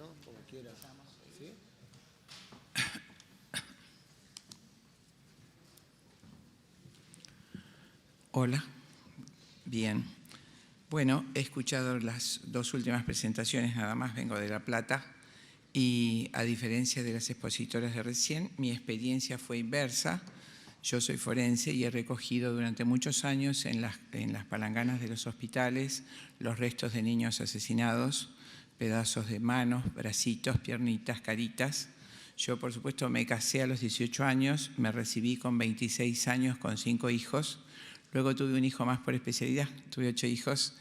no, como quiera. ¿Sí? Hola, bien. Bueno, he escuchado las dos últimas presentaciones, nada más vengo de La Plata, y a diferencia de las expositoras de recién, mi experiencia fue inversa. Yo soy forense y he recogido durante muchos años en las palanganas de los hospitales los restos de niños asesinados, pedazos de manos, bracitos, piernitas, caritas. Yo, por supuesto, me casé a los 18 años, me recibí con 26 años con 5 hijos. Luego tuve un hijo más por especialidad, tuve 8 hijos.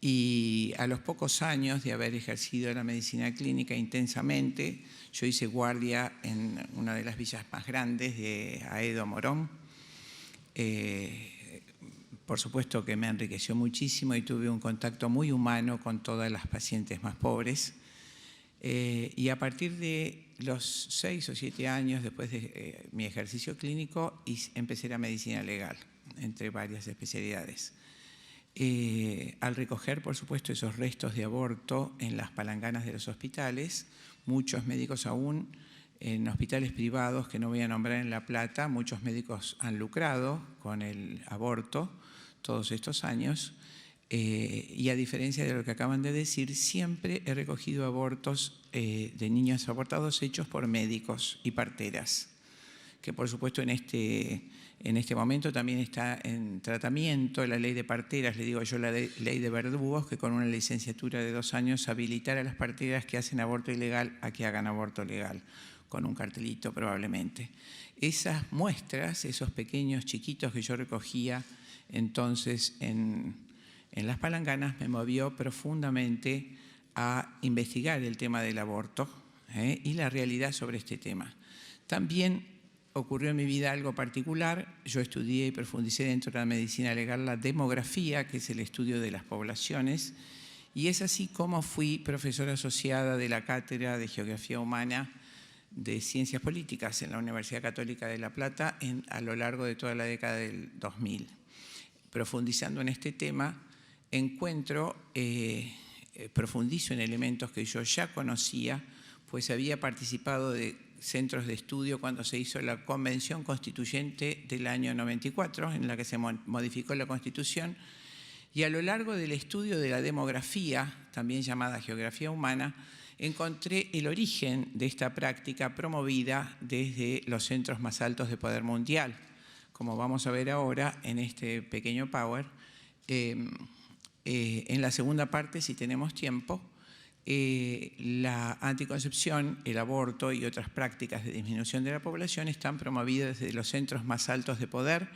Y a los pocos años de haber ejercido la medicina clínica intensamente, yo hice guardia en una de las villas más grandes de Aedo, Morón. Por supuesto que me enriqueció muchísimo y tuve un contacto muy humano con todas las pacientes más pobres. Y a partir de los 6 o 7 años después de mi ejercicio clínico, empecé la medicina legal, entre varias especialidades. Al recoger, por supuesto, esos restos de aborto en las palanganas de los hospitales, muchos médicos aún en hospitales privados, que no voy a nombrar en La Plata, muchos médicos han lucrado con el aborto todos estos años, y a diferencia de lo que acaban de decir, siempre he recogido abortos de niños abortados hechos por médicos y parteras, que por supuesto en este momento también está en tratamiento la ley de parteras, le digo yo la ley de verdugos, que con una licenciatura de 2 años habilitar a las parteras que hacen aborto ilegal a que hagan aborto legal, con un cartelito probablemente. Esas muestras, esos pequeños chiquitos que yo recogía entonces en las palanganas, me movió profundamente a investigar el tema del aborto y la realidad sobre este tema. También ocurrió en mi vida algo particular. Yo estudié y profundicé dentro de la medicina legal la demografía, que es el estudio de las poblaciones, y es así como fui profesora asociada de la Cátedra de Geografía Humana de Ciencias Políticas en la Universidad Católica de La Plata a lo largo de toda la década del 2000. Profundizando en este tema, profundizo en elementos que yo ya conocía, pues había participado de centros de estudio cuando se hizo la Convención Constituyente del año 94, en la que se modificó la Constitución, y a lo largo del estudio de la demografía, también llamada geografía humana, encontré el origen de esta práctica promovida desde los centros más altos de poder mundial. Como vamos a ver ahora en este pequeño power, en la segunda parte, si tenemos tiempo, la anticoncepción, el aborto y otras prácticas de disminución de la población están promovidas desde los centros más altos de poder.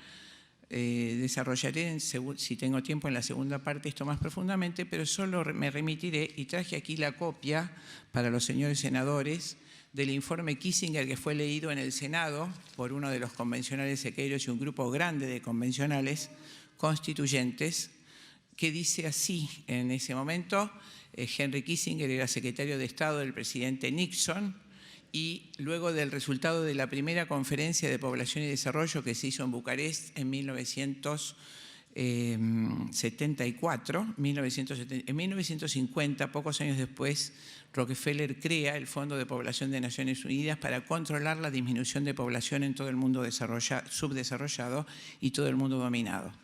Desarrollaré, si tengo tiempo, en la segunda parte esto más profundamente, pero solo me remitiré, y traje aquí la copia para los señores senadores del informe Kissinger que fue leído en el Senado por uno de los convencionales sequeros y un grupo grande de convencionales constituyentes, que dice así en ese momento: Henry Kissinger era secretario de Estado del presidente Nixon, y luego del resultado de la primera conferencia de población y desarrollo que se hizo en Bucarest en 1974, en 1950, pocos años después, Rockefeller crea el Fondo de Población de Naciones Unidas para controlar la disminución de población en todo el mundo subdesarrollado y todo el mundo dominado.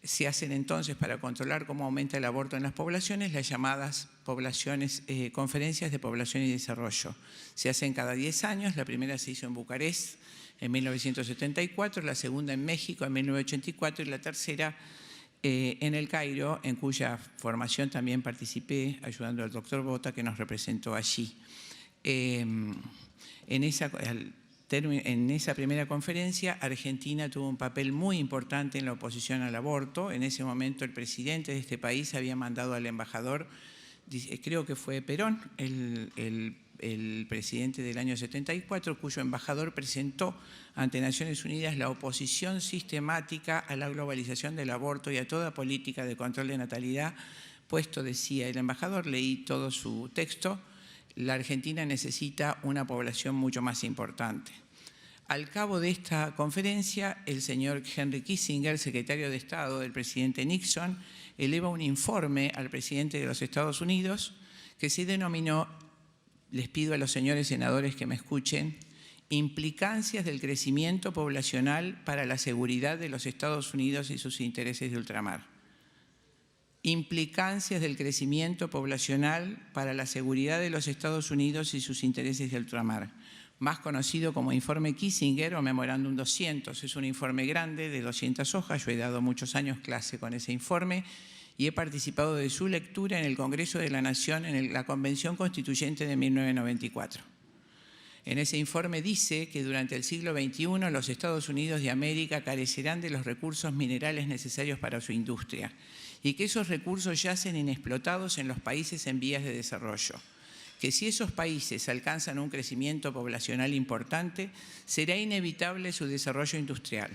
Se hacen entonces, para controlar cómo aumenta el aborto en las poblaciones, las llamadas conferencias de población y desarrollo. Se hacen cada 10 años, la primera se hizo en Bucarest en 1974, la segunda en México en 1984 y la tercera en El Cairo, en cuya formación también participé ayudando al doctor Bota, que nos representó allí. En esa primera conferencia, Argentina tuvo un papel muy importante en la oposición al aborto. En ese momento el presidente de este país había mandado al embajador, creo que fue Perón, el presidente del año 74, cuyo embajador presentó ante Naciones Unidas la oposición sistemática a la globalización del aborto y a toda política de control de natalidad, puesto, decía el embajador, leí todo su texto: la Argentina necesita una población mucho más importante. Al cabo de esta conferencia, el señor Henry Kissinger, secretario de Estado del presidente Nixon, eleva un informe al presidente de los Estados Unidos que se denominó les pido a los señores senadores que me escuchen, implicancias del crecimiento poblacional para la seguridad de los Estados Unidos y sus intereses de ultramar. Implicancias del crecimiento poblacional para la seguridad de los Estados Unidos y sus intereses de ultramar, más conocido como informe Kissinger o Memorándum 200. Es un informe grande de 200 hojas. Yo he dado muchos años clase con ese informe y he participado de su lectura en el Congreso de la Nación en la Convención Constituyente de 1994. En ese informe dice que durante el siglo XXI los Estados Unidos de América carecerán de los recursos minerales necesarios para su industria y que esos recursos yacen inexplotados en los países en vías de desarrollo. Que si esos países alcanzan un crecimiento poblacional importante, será inevitable su desarrollo industrial.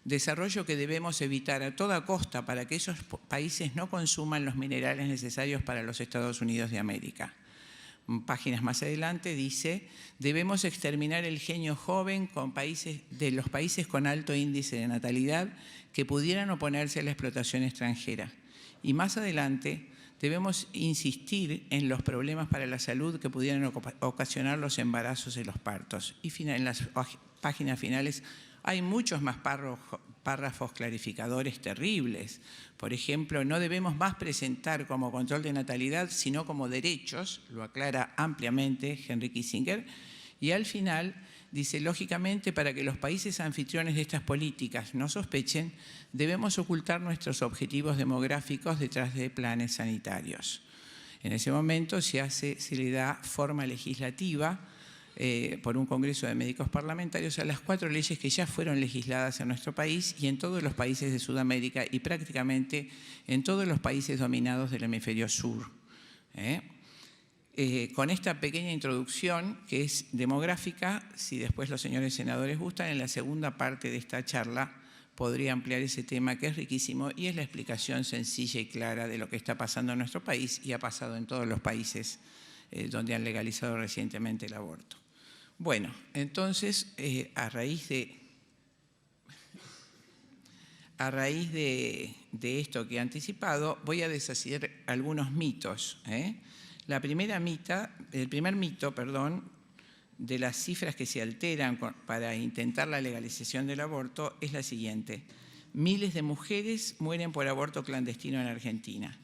Desarrollo que debemos evitar a toda costa para que esos países no consuman los minerales necesarios para los Estados Unidos de América. Páginas más adelante dice, debemos exterminar el genio joven de los países con alto índice de natalidad que pudieran oponerse a la explotación extranjera. Y más adelante, debemos insistir en los problemas para la salud que pudieran ocasionar los embarazos y los partos. Y en las páginas finales hay muchos más párrafos clarificadores terribles. Por ejemplo, no debemos más presentar como control de natalidad, sino como derechos, lo aclara ampliamente Henry Kissinger, y al final dice, lógicamente, para que los países anfitriones de estas políticas no sospechen, debemos ocultar nuestros objetivos demográficos detrás de planes sanitarios. En ese momento se le da forma legislativa por un Congreso de Médicos Parlamentarios a las 4 leyes que ya fueron legisladas en nuestro país y en todos los países de Sudamérica y prácticamente en todos los países dominados del hemisferio sur. Con esta pequeña introducción, que es demográfica, si después los señores senadores gustan, en la segunda parte de esta charla podría ampliar ese tema que es riquísimo y es la explicación sencilla y clara de lo que está pasando en nuestro país y ha pasado en todos los países donde han legalizado recientemente el aborto. Bueno, entonces, a raíz de esto que he anticipado, voy a deshacer algunos mitos. El primer mito, de las cifras que se alteran para intentar la legalización del aborto es la siguiente. Miles de mujeres mueren por aborto clandestino en Argentina.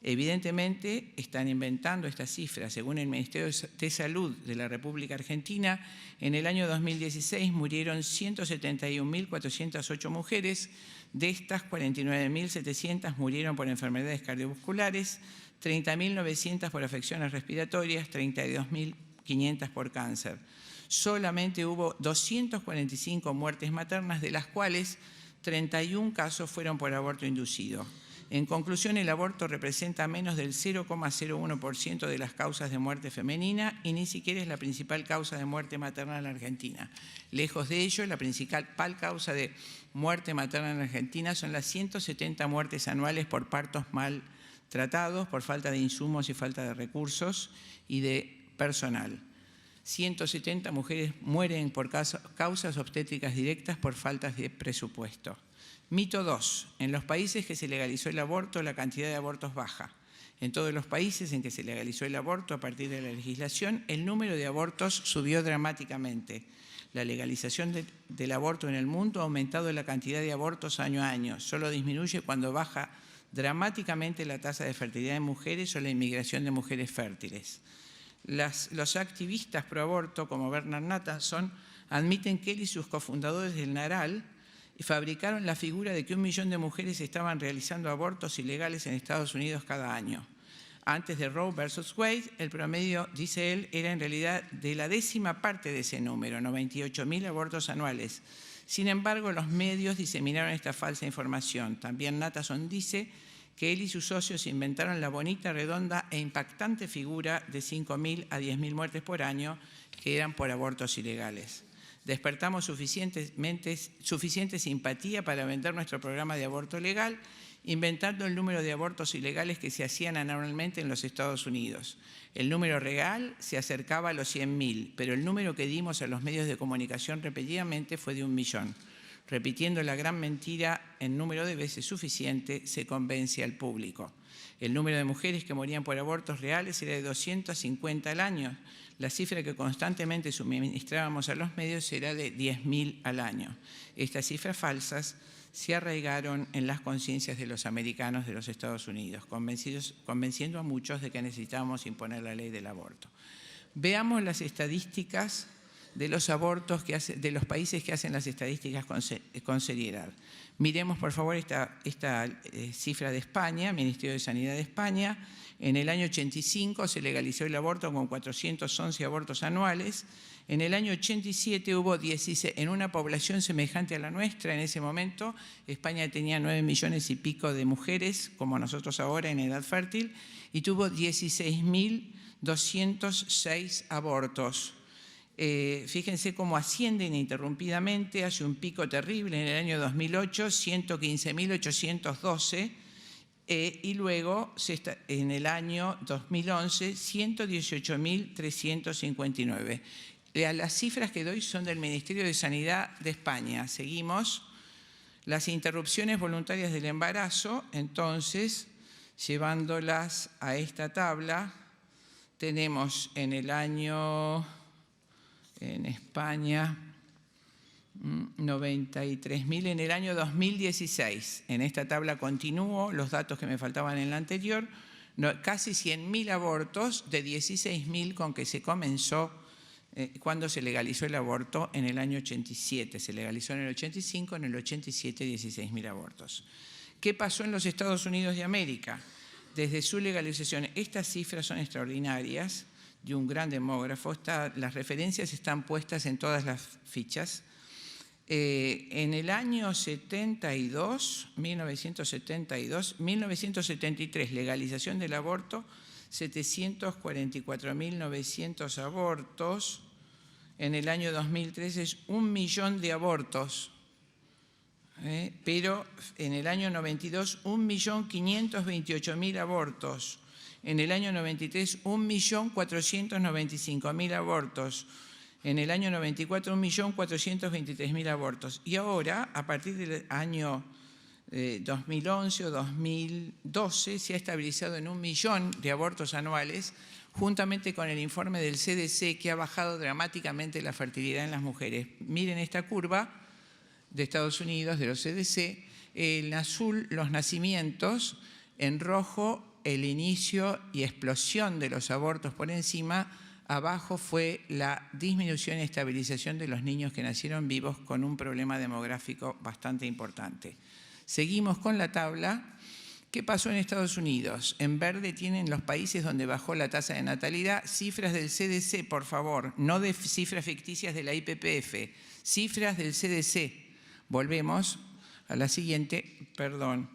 Evidentemente están inventando estas cifras. Según el Ministerio de Salud de la República Argentina, en el año 2016 murieron 171.408 mujeres. De estas, 49.700 murieron por enfermedades cardiovasculares, 30.900 por afecciones respiratorias, 32.500 por cáncer. Solamente hubo 245 muertes maternas, de las cuales 31 casos fueron por aborto inducido. En conclusión, el aborto representa menos del 0,01% de las causas de muerte femenina y ni siquiera es la principal causa de muerte materna en la Argentina. Lejos de ello, la principal causa de muerte materna en la Argentina son las 170 muertes anuales por partos mal tratados, por falta de insumos y falta de recursos y de personal. 170 mujeres mueren por causas obstétricas directas por faltas de presupuesto. Mito 2. En los países que se legalizó el aborto, la cantidad de abortos baja. En todos los países en que se legalizó el aborto a partir de la legislación, el número de abortos subió dramáticamente. La legalización del aborto en el mundo ha aumentado la cantidad de abortos año a año. Solo disminuye cuando baja dramáticamente la tasa de fertilidad de mujeres o la inmigración de mujeres fértiles. Los activistas pro aborto, como Bernard Nathanson, admiten que él y sus cofundadores del NARAL fabricaron la figura de que 1 millón de mujeres estaban realizando abortos ilegales en Estados Unidos cada año. Antes de Roe versus Wade, el promedio, dice él, era en realidad de la 10ª parte de ese número, 98.000 abortos anuales. Sin embargo, los medios diseminaron esta falsa información. También Nathanson dice que él y sus socios inventaron la bonita, redonda e impactante figura de 5.000 a 10.000 muertes por año que eran por abortos ilegales. Despertamos suficiente simpatía para vender nuestro programa de aborto legal, inventando el número de abortos ilegales que se hacían anualmente en los Estados Unidos. El número real se acercaba a los 100.000, pero el número que dimos a los medios de comunicación repetidamente fue de 1 millón. Repitiendo la gran mentira en número de veces suficiente, se convence al público. El número de mujeres que morían por abortos reales era de 250 al año. La cifra que constantemente suministrábamos a los medios era de 10.000 al año. Estas cifras falsas se arraigaron en las conciencias de los americanos de los Estados Unidos, convenciendo a muchos de que necesitábamos imponer la ley del aborto. Veamos las estadísticas de los abortos de los países que hacen las estadísticas con seriedad. Miremos, por favor, esta cifra de España, Ministerio de Sanidad de España. En el año 85 se legalizó el aborto con 411 abortos anuales. En el año 87 hubo 16, en una población semejante a la nuestra, en ese momento, España tenía 9 millones y pico de mujeres, como nosotros ahora, en edad fértil, y tuvo 16.206 abortos. Fíjense cómo asciende ininterrumpidamente, hace un pico terrible en el año 2008, 115.812, y luego en el año 2011, 118.359. Las cifras que doy son del Ministerio de Sanidad de España. Seguimos. Las interrupciones voluntarias del embarazo, entonces, llevándolas a esta tabla, tenemos en el año... En España, 93.000 en el año 2016. En esta tabla continúo los datos que me faltaban en la anterior. Casi 100.000 abortos de 16.000 con que se comenzó cuando se legalizó el aborto en el año 87. Se legalizó en el 85, en el 87 16.000 abortos. ¿Qué pasó en los Estados Unidos de América? Desde su legalización, estas cifras son extraordinarias, de un gran demógrafo, las referencias están puestas en todas las fichas. En el año 1973, legalización del aborto, 744.900 abortos. En el año 2003 es 1 millón de abortos. Pero en el año 92, 1.528.000 abortos. En el año 93, 1.495.000 abortos. En el año 94, 1.423.000 abortos. Y ahora, a partir del año 2011 o 2012, se ha estabilizado en 1 millón de abortos anuales, juntamente con el informe del CDC, que ha bajado dramáticamente la fertilidad en las mujeres. Miren esta curva de Estados Unidos, de los CDC, en azul los nacimientos, en rojo el inicio y explosión de los abortos por encima, abajo fue la disminución y estabilización de los niños que nacieron vivos con un problema demográfico bastante importante. Seguimos con la tabla. ¿Qué pasó en Estados Unidos? En verde tienen los países donde bajó la tasa de natalidad. Cifras del CDC, por favor, no de cifras ficticias de la IPPF, cifras del CDC. Volvemos a la siguiente, perdón.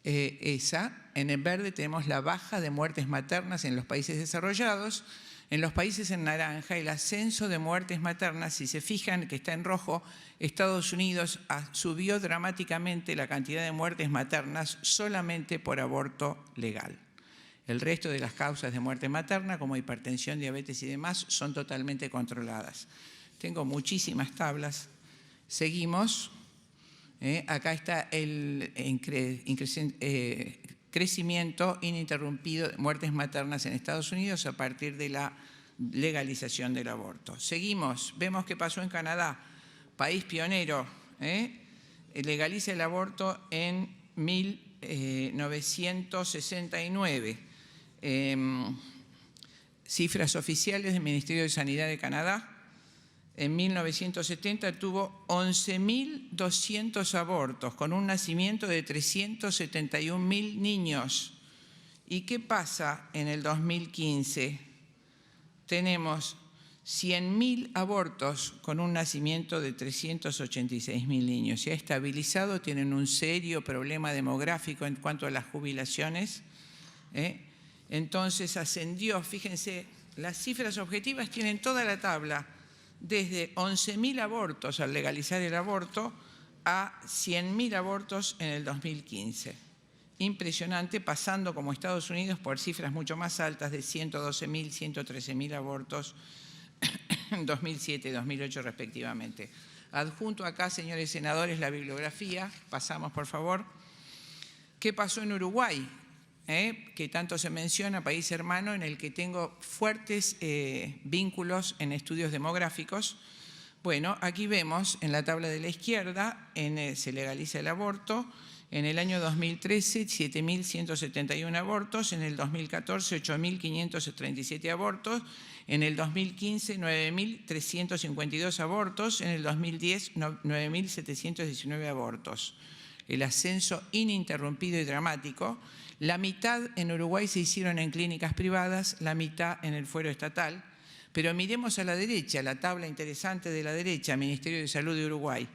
En el verde tenemos la baja de muertes maternas en los países desarrollados. En los países en naranja, el ascenso de muertes maternas, si se fijan que está en rojo, Estados Unidos subió dramáticamente la cantidad de muertes maternas solamente por aborto legal. El resto de las causas de muerte materna, como hipertensión, diabetes y demás, son totalmente controladas. Tengo muchísimas tablas. Seguimos. Acá está el crecimiento ininterrumpido de muertes maternas en Estados Unidos a partir de la legalización del aborto. Seguimos, vemos qué pasó en Canadá, país pionero, legaliza el aborto en 1969. Cifras oficiales del Ministerio de Sanidad de Canadá. En 1970 tuvo 11.200 abortos, con un nacimiento de 371.000 niños. ¿Y qué pasa en el 2015? Tenemos 100.000 abortos con un nacimiento de 386.000 niños. Se ha estabilizado, tienen un serio problema demográfico en cuanto a las jubilaciones. Entonces ascendió, fíjense, las cifras objetivas tienen toda la tabla, desde 11.000 abortos al legalizar el aborto a 100.000 abortos en el 2015. Impresionante, pasando como Estados Unidos por cifras mucho más altas de 112.000, 113.000 abortos en 2007 y 2008 respectivamente. Adjunto acá, señores senadores, la bibliografía. Pasamos, por favor. ¿Qué pasó en Uruguay? Que tanto se menciona, país hermano en el que tengo fuertes vínculos en estudios demográficos. Bueno, aquí vemos en la tabla de la izquierda, se legaliza el aborto. En el año 2013, 7.171 abortos. En el 2014, 8.537 abortos. En el 2015, 9.352 abortos. En el 2010, 9.719 abortos. El ascenso ininterrumpido y dramático. La mitad en Uruguay se hicieron en clínicas privadas, la mitad en el fuero estatal. Pero miremos a la derecha, la tabla interesante de la derecha, Ministerio de Salud de Uruguay.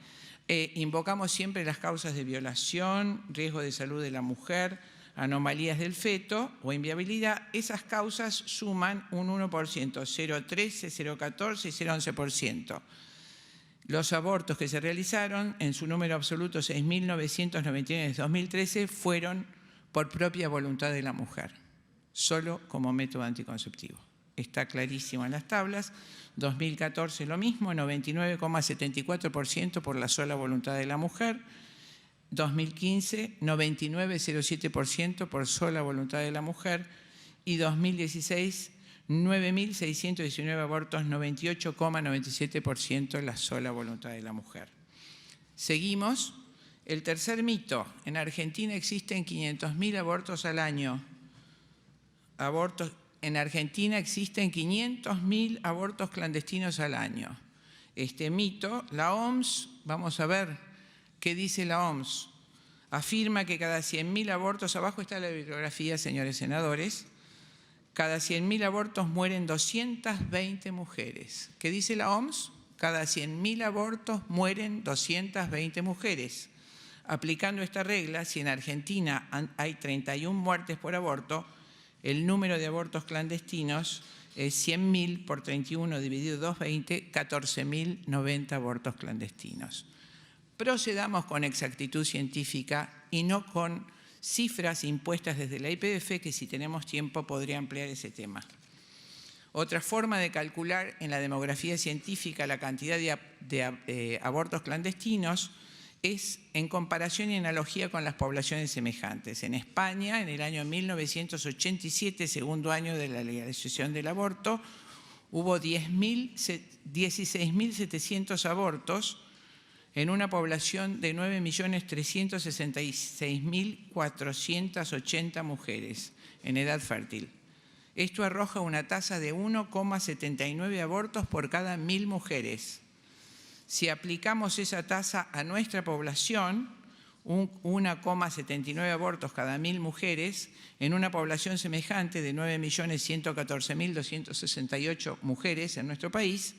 Invocamos siempre las causas de violación, riesgo de salud de la mujer, anomalías del feto o inviabilidad. Esas causas suman un 1%, 0,13, 0,14 y 0,11%. Los abortos que se realizaron, en su número absoluto 6.991 en 2013, fueron por propia voluntad de la mujer, solo como método anticonceptivo. Está clarísimo en las tablas. 2014 lo mismo, 99,74% por la sola voluntad de la mujer. 2015, 99,07% por sola voluntad de la mujer. Y 2016, 9.619 abortos, 98,97% la sola voluntad de la mujer. Seguimos. El tercer mito. En Argentina existen 500.000 abortos al año. En Argentina existen 500.000 abortos clandestinos al año. Este mito, la OMS, vamos a ver qué dice la OMS, afirma que cada 100.000 abortos, abajo está la bibliografía, señores senadores, cada 100.000 abortos mueren 220 mujeres. ¿Qué dice la OMS? Cada 100.000 abortos mueren 220 mujeres. Aplicando esta regla, si en Argentina hay 31 muertes por aborto, el número de abortos clandestinos es 100.000 por 31 dividido 220, 14.090 abortos clandestinos. Procedamos con exactitud científica y no con cifras impuestas desde la IPF, que si tenemos tiempo podría ampliar ese tema. Otra forma de calcular en la demografía científica la cantidad de abortos clandestinos es en comparación y analogía con las poblaciones semejantes. En España, en el año 1987, segundo año de la legalización del aborto, hubo 16.700 abortos en una población de 9.366.480 mujeres en edad fértil. Esto arroja una tasa de 1,79 abortos por cada 1.000 mujeres. Si aplicamos esa tasa a nuestra población, 1,79 abortos cada 1.000 mujeres, en una población semejante de 9.114.268 mujeres en nuestro país,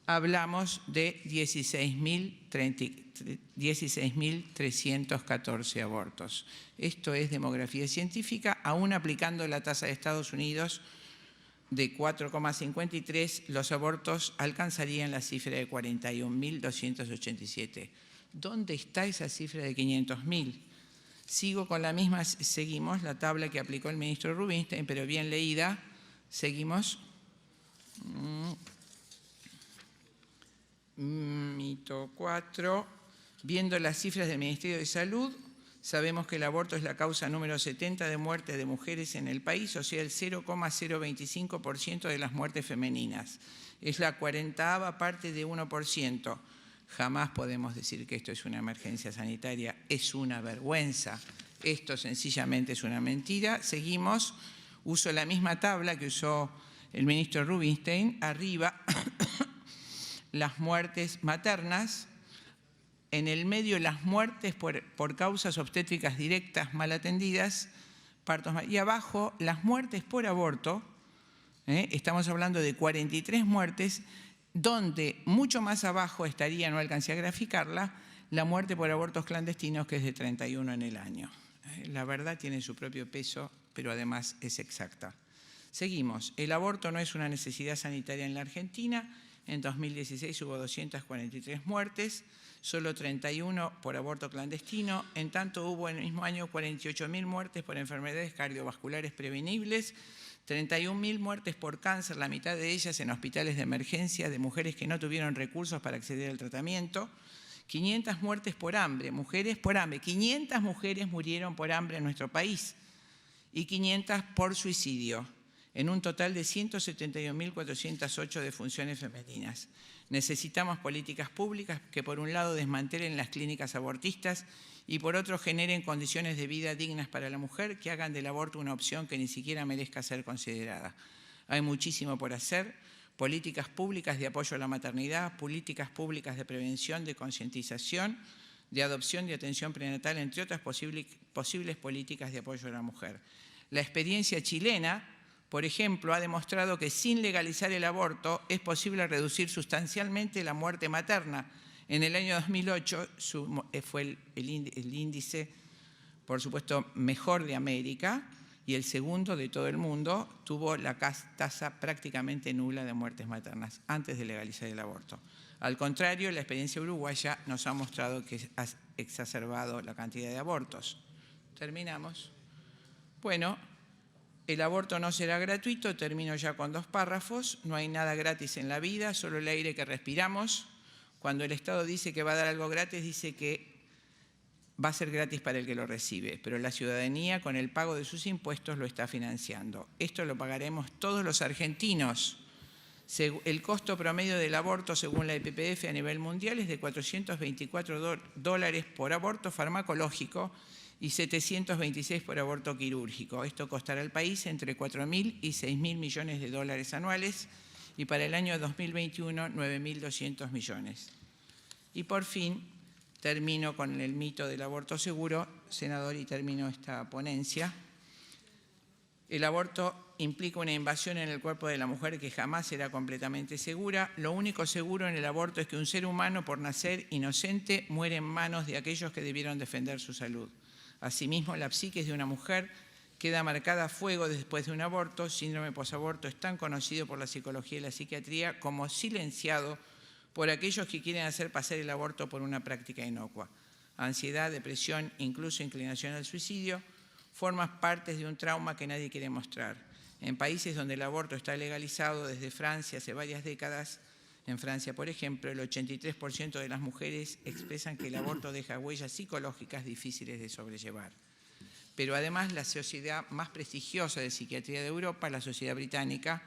hablamos de 16.314 abortos. Esto es demografía científica, aún aplicando la tasa de Estados Unidos de 4,53, los abortos alcanzarían la cifra de 41.287. ¿Dónde está esa cifra de 500.000? Sigo con la misma, seguimos la tabla que aplicó el ministro Rubinstein, pero bien leída. Seguimos. Mito 4. Viendo las cifras del Ministerio de Salud, sabemos que el aborto es la causa número 70 de muerte de mujeres en el país, o sea, el 0,025% de las muertes femeninas. Es la 40ª parte de 1%. Jamás podemos decir que esto es una emergencia sanitaria, es una vergüenza. Esto sencillamente es una mentira. Seguimos. Uso la misma tabla que usó el ministro Rubinstein. Arriba, las muertes maternas. En el medio, las muertes por causas obstétricas directas mal atendidas, partos mal, y abajo, las muertes por aborto. Estamos hablando de 43 muertes, donde mucho más abajo estaría, no alcancé a graficarla, la muerte por abortos clandestinos, que es de 31 en el año. La verdad tiene su propio peso, pero además es exacta. Seguimos. El aborto no es una necesidad sanitaria en la Argentina. En 2016 hubo 243 muertes, solo 31 por aborto clandestino. En tanto hubo en el mismo año 48.000 muertes por enfermedades cardiovasculares prevenibles, 31.000 muertes por cáncer, la mitad de ellas en hospitales de emergencia, de mujeres que no tuvieron recursos para acceder al tratamiento. 500 muertes por hambre, mujeres por hambre. 500 mujeres murieron por hambre en nuestro país y 500 por suicidio, en un total de 171.408 defunciones femeninas. Necesitamos políticas públicas que por un lado desmantelen las clínicas abortistas y por otro generen condiciones de vida dignas para la mujer que hagan del aborto una opción que ni siquiera merezca ser considerada. Hay muchísimo por hacer, políticas públicas de apoyo a la maternidad, políticas públicas de prevención, de concientización, de adopción y atención prenatal, entre otras posibles políticas de apoyo a la mujer. La experiencia chilena, por ejemplo, ha demostrado que sin legalizar el aborto es posible reducir sustancialmente la muerte materna. En el año 2008 fue el índice, por supuesto, mejor de América y el segundo de todo el mundo, tuvo la tasa prácticamente nula de muertes maternas antes de legalizar el aborto. Al contrario, la experiencia uruguaya nos ha mostrado que ha exacerbado la cantidad de abortos. Terminamos. Bueno, el aborto no será gratuito, termino ya con 2 párrafos. No hay nada gratis en la vida, solo el aire que respiramos. Cuando el Estado dice que va a dar algo gratis, dice que va a ser gratis para el que lo recibe, pero la ciudadanía con el pago de sus impuestos lo está financiando. Esto lo pagaremos todos los argentinos. El costo promedio del aborto, según la YPF a nivel mundial, es de $424 por aborto farmacológico y 726 por aborto quirúrgico. Esto costará al país entre 4.000 y 6.000 millones de dólares anuales y para el año 2021 9.200 millones. Y por fin termino con el mito del aborto seguro, senador, y termino esta ponencia. El aborto implica una invasión en el cuerpo de la mujer que jamás será completamente segura. Lo único seguro en el aborto es que un ser humano, por nacer inocente, muere en manos de aquellos que debieron defender su salud. Asimismo, la psiquis de una mujer queda marcada a fuego después de un aborto. Síndrome posaborto es tan conocido por la psicología y la psiquiatría como silenciado por aquellos que quieren hacer pasar el aborto por una práctica inocua. Ansiedad, depresión, incluso inclinación al suicidio, forman parte de un trauma que nadie quiere mostrar. En países donde el aborto está legalizado, desde Francia hace varias décadas, en Francia, por ejemplo, el 83% de las mujeres expresan que el aborto deja huellas psicológicas difíciles de sobrellevar. Pero además la sociedad más prestigiosa de psiquiatría de Europa, la Sociedad Británica,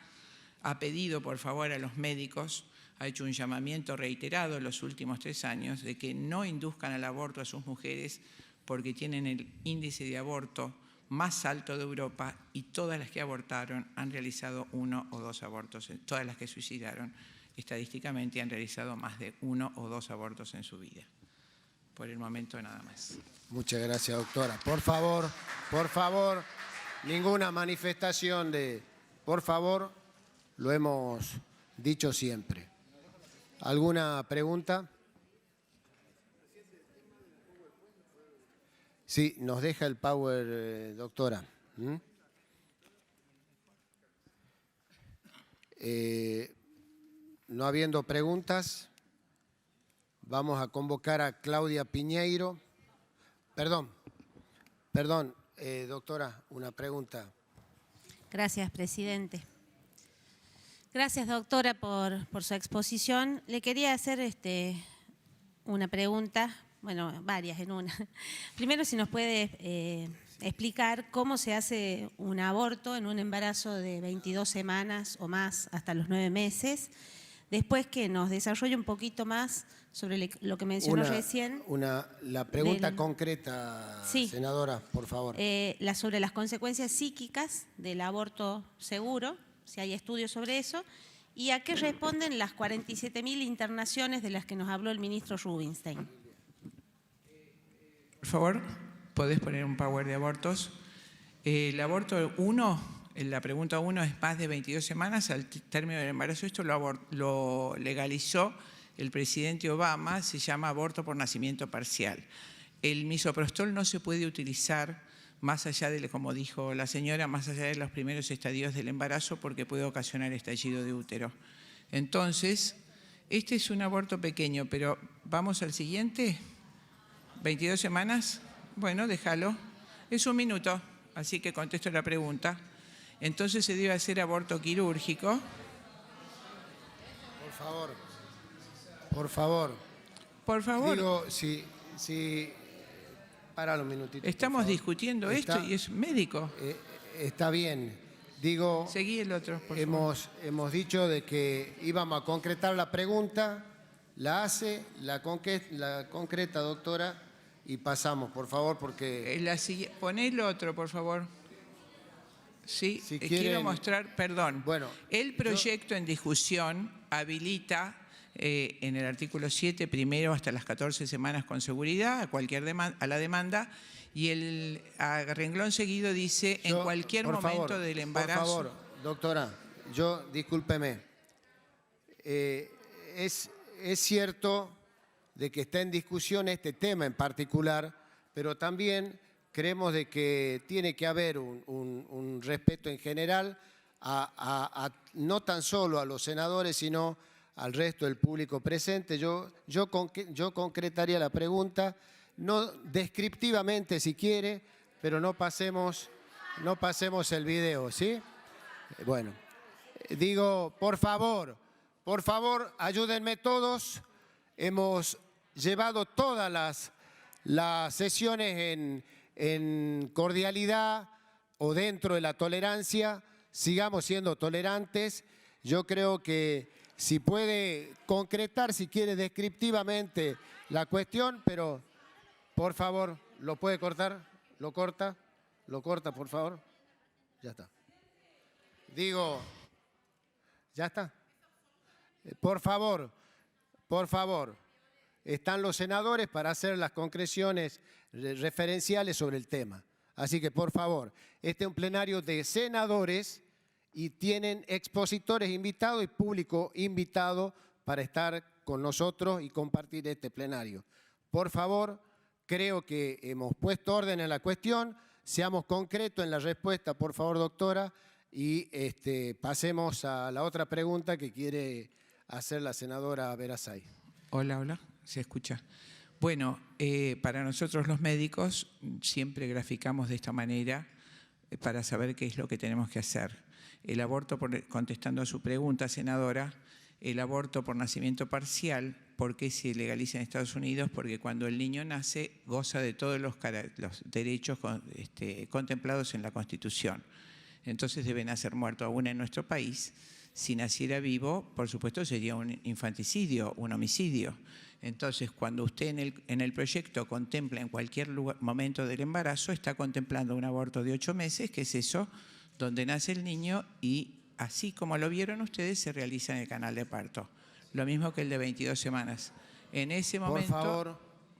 ha pedido por favor a los médicos, ha hecho un llamamiento reiterado en los últimos 3 años de que no induzcan al aborto a sus mujeres porque tienen el índice de aborto más alto de Europa y todas las que abortaron han realizado 1 o 2 abortos, todas las que suicidaron estadísticamente han realizado más de 1 o 2 abortos en su vida. Por el momento nada más. Muchas gracias, doctora. Por favor, ninguna manifestación de... Por favor, lo hemos dicho siempre. ¿Alguna pregunta? Sí, nos deja el power, doctora. No habiendo preguntas, vamos a convocar a Claudia Piñeiro. Perdón, doctora, una pregunta. Gracias, presidente. Gracias, doctora, por su exposición. Le quería hacer una pregunta, bueno, varias en una. Primero, si nos puede explicar cómo se hace un aborto en un embarazo de 22 semanas o más hasta los 9 meses. Después que nos desarrolle un poquito más sobre lo que mencionó recién. La pregunta concreta, sí, senadora, por favor. Sobre las consecuencias psíquicas del aborto seguro, si hay estudios sobre eso, y a qué responden las 47.000 internaciones de las que nos habló el ministro Rubinstein. Por favor, ¿podés poner un power de abortos? El aborto 1, la pregunta 1 es más de 22 semanas al término del embarazo. Esto lo legalizó el presidente Obama, se llama aborto por nacimiento parcial. El misoprostol no se puede utilizar más allá de, como dijo la señora, más allá de los primeros estadios del embarazo porque puede ocasionar estallido de útero. Entonces, este es un aborto pequeño, pero vamos al siguiente. 22 semanas, bueno, déjalo. Es 1 minuto, así que contesto la pregunta. Entonces se debe hacer aborto quirúrgico. Por favor. Por favor. Por favor. Digo, si para un minutito. Estamos discutiendo esto y es médico. Está bien. Digo, Seguí el otro, por favor. hemos dicho de que íbamos a concretar la pregunta, la hace, la concreta, doctora, y pasamos, por favor, porque... Poné el otro, por favor. Sí, Si quiero quieren- mostrar, perdón. Bueno, el proyecto en discusión habilita en el artículo 7, primero hasta las 14 semanas con seguridad, a la demanda, y a renglón seguido dice en cualquier momento del embarazo. Por favor, doctora, discúlpeme. Es cierto de que está en discusión este tema en particular, pero también creemos de que tiene que haber un respeto en general no tan solo a los senadores, sino al resto del público presente. Yo concretaría la pregunta, no descriptivamente si quiere, pero no pasemos el video, ¿sí? Bueno, digo, por favor, ayúdenme todos. Hemos llevado todas las sesiones en cordialidad o dentro de la tolerancia. Sigamos siendo tolerantes. Yo creo que si puede concretar, si quiere descriptivamente la cuestión, pero por favor, ¿lo puede cortar? ¿Lo corta, por favor? Ya está. Digo, ¿ya está? Por favor, están los senadores para hacer las concreciones referenciales sobre el tema. Así que, por favor, este es un plenario de senadores y tienen expositores invitados y público invitado para estar con nosotros y compartir este plenario. Por favor, creo que hemos puesto orden en la cuestión, seamos concretos en la respuesta, por favor, doctora, y pasemos a la otra pregunta que quiere hacer la senadora Verazay. Hola, ¿se escucha? Bueno, para nosotros los médicos siempre graficamos de esta manera para saber qué es lo que tenemos que hacer. El aborto, contestando a su pregunta, senadora, el aborto por nacimiento parcial, ¿por qué se legaliza en Estados Unidos? Porque cuando el niño nace goza de todos los derechos contemplados en la Constitución. Entonces debe nacer muerto aún en nuestro país. Si naciera vivo, por supuesto, sería un infanticidio, un homicidio. Entonces, cuando usted en el proyecto contempla en cualquier momento del embarazo, está contemplando un aborto de 8 meses, que es eso, donde nace el niño y así como lo vieron ustedes, se realiza en el canal de parto. Lo mismo que el de 22 semanas. En ese momento,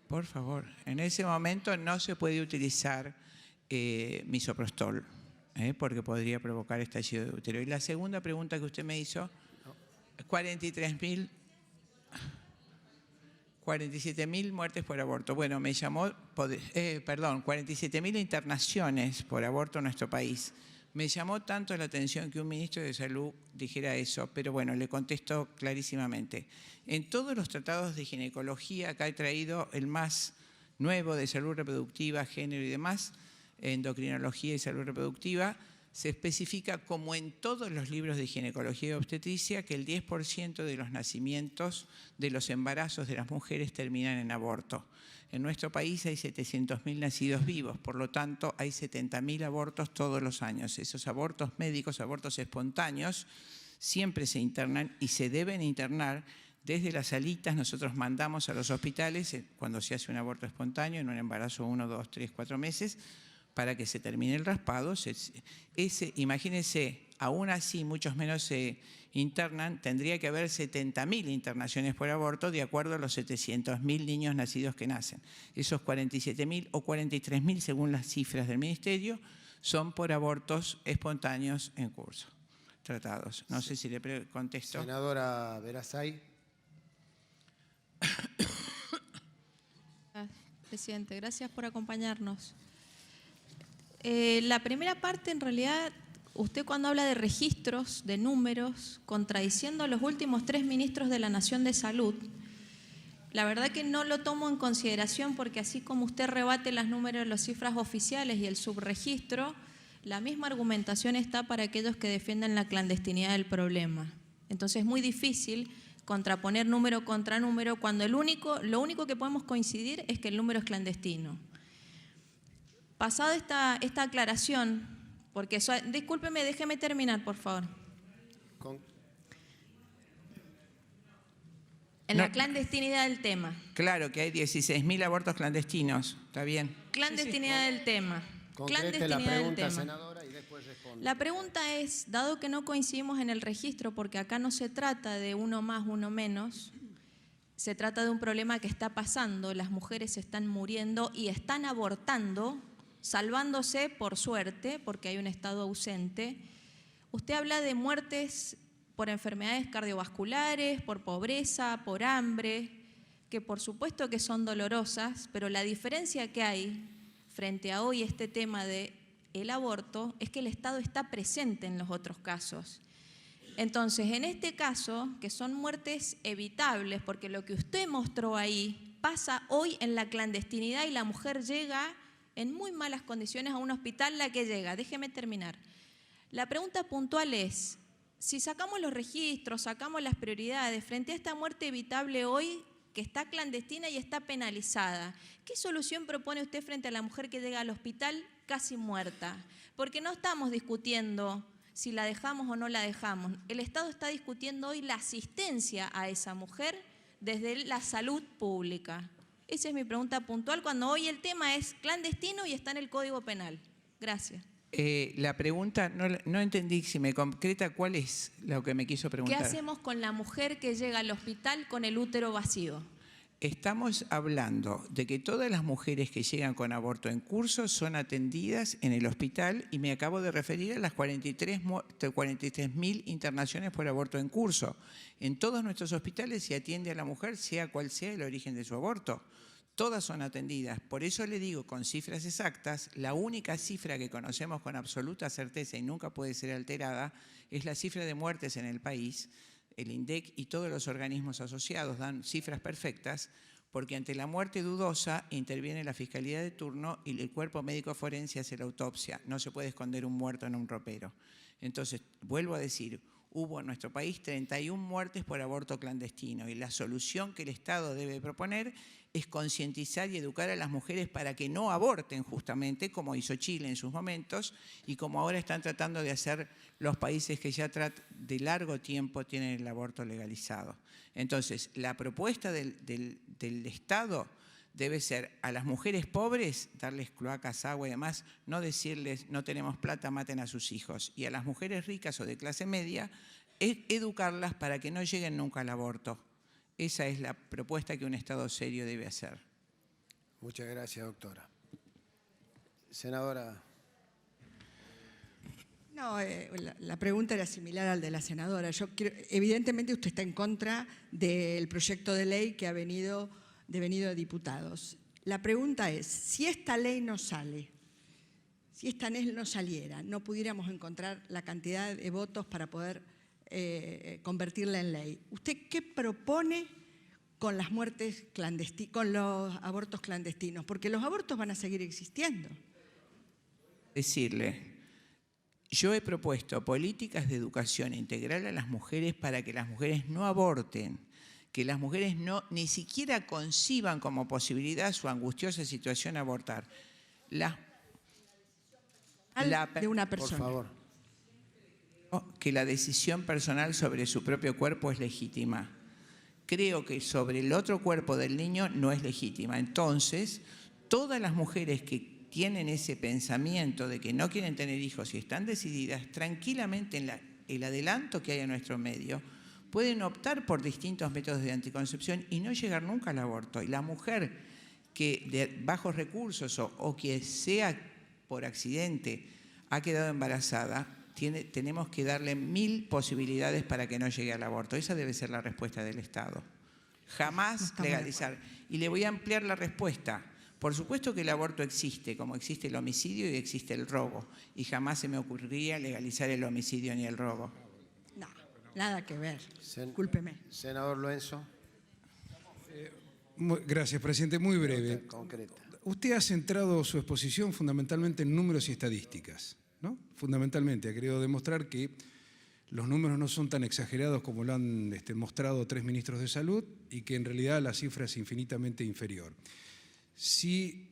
por favor, en ese momento no se puede utilizar misoprostol, porque podría provocar estallido de útero. Y la segunda pregunta que usted me hizo, 47.000 muertes por aborto. Bueno, me llamó, 47.000 internaciones por aborto en nuestro país. Me llamó tanto la atención que un ministro de Salud dijera eso, pero bueno, le contesto clarísimamente. En todos los tratados de ginecología, acá he traído el más nuevo de salud reproductiva, género y demás, endocrinología y salud reproductiva, se especifica, como en todos los libros de ginecología y obstetricia, que el 10% de los nacimientos, de los embarazos de las mujeres terminan en aborto. En nuestro país hay 700.000 nacidos vivos, por lo tanto hay 70.000 abortos todos los años. Esos abortos médicos, abortos espontáneos, siempre se internan y se deben internar desde las salitas. Nosotros mandamos a los hospitales cuando se hace un aborto espontáneo, en un embarazo 1, 2, 3, 4 meses, para que se termine el raspado. Imagínense, aún así muchos menos se internan, tendría que haber 70.000 internaciones por aborto de acuerdo a los 700.000 niños nacidos que nacen. Esos 47.000 o 43.000, según las cifras del Ministerio, son por abortos espontáneos en curso, tratados. No sé si le contesto. Senadora Verazay. Presidente, gracias por acompañarnos. La primera parte, en realidad, usted cuando habla de registros, de números, contradiciendo a los últimos 3 ministros de la Nación de Salud, la verdad que no lo tomo en consideración porque así como usted rebate los números, las cifras oficiales y el subregistro, La misma argumentación está para aquellos que defienden la clandestinidad del problema. Entonces es muy difícil contraponer número contra número cuando lo único que podemos coincidir es que el número es clandestino. Pasada esta aclaración, porque discúlpeme, déjeme terminar, por favor. En la clandestinidad del tema. Claro que hay 16.000 abortos clandestinos, está bien. Clandestinidad del tema. Concrete la pregunta, senadora, y después responde. La pregunta es, dado que no coincidimos en el registro, porque acá no se trata de uno más, uno menos, se trata de un problema que está pasando, las mujeres están muriendo y están abortando, salvándose por suerte, porque hay un estado ausente. Usted habla de muertes por enfermedades cardiovasculares, por pobreza, por hambre, que por supuesto que son dolorosas, pero la diferencia que hay frente a hoy este tema del aborto es que el Estado está presente en los otros casos. Entonces, en este caso, que son muertes evitables, porque lo que usted mostró ahí pasa hoy en la clandestinidad y la mujer llega en muy malas condiciones a un hospital, la que llega. Déjeme terminar. La pregunta puntual es, si sacamos los registros, sacamos las prioridades, frente a esta muerte evitable hoy, que está clandestina y está penalizada, ¿qué solución propone usted frente a la mujer que llega al hospital casi muerta? Porque no estamos discutiendo si la dejamos o no la dejamos. El Estado está discutiendo hoy la asistencia a esa mujer desde la salud pública. Esa es mi pregunta puntual, cuando hoy el tema es clandestino y está en el Código Penal. Gracias. La pregunta, no entendí, si me concreta cuál es lo que me quiso preguntar. ¿Qué hacemos con la mujer que llega al hospital con el útero vacío? Estamos hablando de que todas las mujeres que llegan con aborto en curso son atendidas en el hospital y me acabo de referir a las 43.000 internaciones por aborto en curso. En todos nuestros hospitales se atiende a la mujer, sea cual sea el origen de su aborto. Todas son atendidas. Por eso le digo con cifras exactas, la única cifra que conocemos con absoluta certeza y nunca puede ser alterada es la cifra de muertes en el país. El INDEC y todos los organismos asociados dan cifras perfectas porque ante la muerte dudosa interviene la Fiscalía de turno y el cuerpo médico forense hace la autopsia. No se puede esconder un muerto en un ropero. Entonces, vuelvo a decir, hubo en nuestro país 31 muertes por aborto clandestino y la solución que el Estado debe proponer es concientizar y educar a las mujeres para que no aborten justamente, como hizo Chile en sus momentos y como ahora están tratando de hacer los países que ya de largo tiempo tienen el aborto legalizado. Entonces, la propuesta del Estado debe ser a las mujeres pobres darles cloacas, agua y demás, no decirles no tenemos plata, maten a sus hijos. Y a las mujeres ricas o de clase media, educarlas para que no lleguen nunca al aborto. Esa es la propuesta que un Estado serio debe hacer. Muchas gracias, doctora. Senadora. No, la pregunta era similar al de la senadora. Evidentemente usted está en contra del proyecto de ley que ha venido de diputados. La pregunta es, si esta ley no sale, si esta ley no saliera, no pudiéramos encontrar la cantidad de votos para poder convertirla en ley, ¿usted qué propone con las muertes clandestinas, con los abortos clandestinos? Porque los abortos van a seguir existiendo. Decirle, yo he propuesto políticas de educación integral a las mujeres para que las mujeres no aborten, que las mujeres ni siquiera conciban como posibilidad su angustiosa situación abortar. De una persona. Por favor. Que la decisión personal sobre su propio cuerpo es legítima. Creo que sobre el otro cuerpo del niño no es legítima. Entonces, todas las mujeres que tienen ese pensamiento de que no quieren tener hijos y están decididas, tranquilamente en el adelanto que hay en nuestro medio, pueden optar por distintos métodos de anticoncepción y no llegar nunca al aborto. Y la mujer que de bajos recursos o que sea por accidente ha quedado embarazada, tenemos que darle 1000 posibilidades para que no llegue al aborto. Esa debe ser la respuesta del Estado. Jamás legalizar. Y le voy a ampliar la respuesta. Por supuesto que el aborto existe, como existe el homicidio y existe el robo. Y jamás se me ocurriría legalizar el homicidio ni el robo. No, nada que ver. Discúlpeme. Senador Loenzo. Gracias, presidente. Muy breve. Concreta. Usted ha centrado su exposición fundamentalmente en números y estadísticas. ¿no? Fundamentalmente ha querido demostrar que los números no son tan exagerados como lo han mostrado 3 ministros de salud y que en realidad la cifra es infinitamente inferior. Si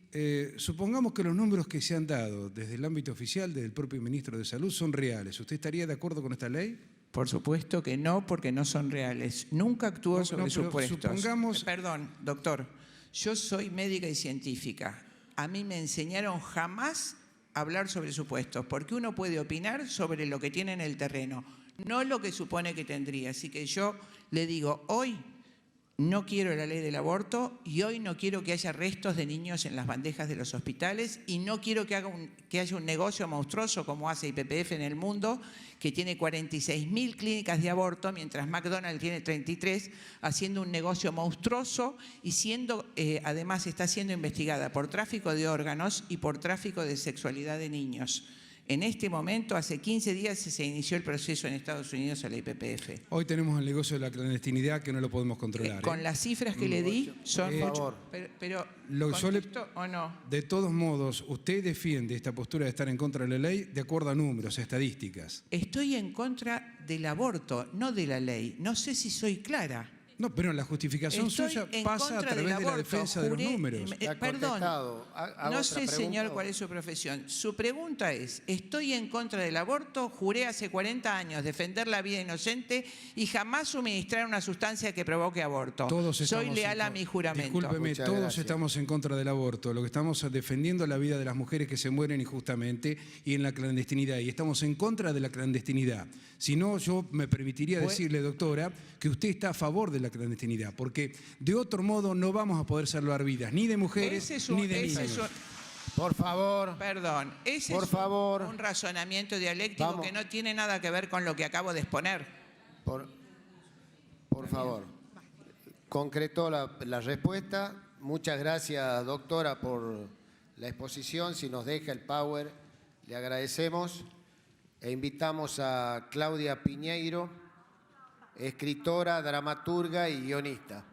supongamos que los números que se han dado desde el ámbito oficial, desde el propio ministro de Salud, son reales, ¿usted estaría de acuerdo con esta ley? Por supuesto que no, porque no son reales. Nunca actúo sobre supuestos. Supongamos... Perdón, doctor, yo soy médica y científica. A mí me enseñaron jamás a hablar sobre supuestos, porque uno puede opinar sobre lo que tiene en el terreno, no lo que supone que tendría. Así que yo le digo, hoy no quiero la ley del aborto y hoy no quiero que haya restos de niños en las bandejas de los hospitales y no quiero que haya un negocio monstruoso como hace IPPF en el mundo, que tiene 46.000 clínicas de aborto, mientras McDonald's tiene 33, haciendo un negocio monstruoso y además está siendo investigada por tráfico de órganos y por tráfico de sexualidad de niños. En este momento, hace 15 días se inició el proceso en Estados Unidos a la IPPF. Hoy tenemos el negocio de la clandestinidad que no lo podemos controlar. Con las cifras que le di, son mucho. Pero ¿contesto o no? De todos modos, usted defiende esta postura de estar en contra de la ley de acuerdo a números, a estadísticas. Estoy en contra del aborto, no de la ley. No sé si soy clara. No, pero la justificación suya pasa a través de la defensa de los números. Perdón, no sé, señor, cuál es su profesión. Su pregunta es, estoy en contra del aborto, juré hace 40 años defender la vida inocente y jamás suministrar una sustancia que provoque aborto. Soy leal a mi juramento. Discúlpeme, todos estamos en contra del aborto. Lo que estamos es defendiendo la vida de las mujeres que se mueren injustamente y en la clandestinidad. Y estamos en contra de la clandestinidad. Si no, yo me permitiría decirle, doctora, que usted está a favor de la clandestinidad, porque de otro modo no vamos a poder salvar vidas, ni de mujeres, ni de niños. Por favor. Perdón, ese es un razonamiento dialéctico que no tiene nada que ver con lo que acabo de exponer. Por favor. Concretó la respuesta. Muchas gracias, doctora, por la exposición. Si nos deja el power, le agradecemos. E invitamos a Claudia Piñeiro, escritora, dramaturga y guionista.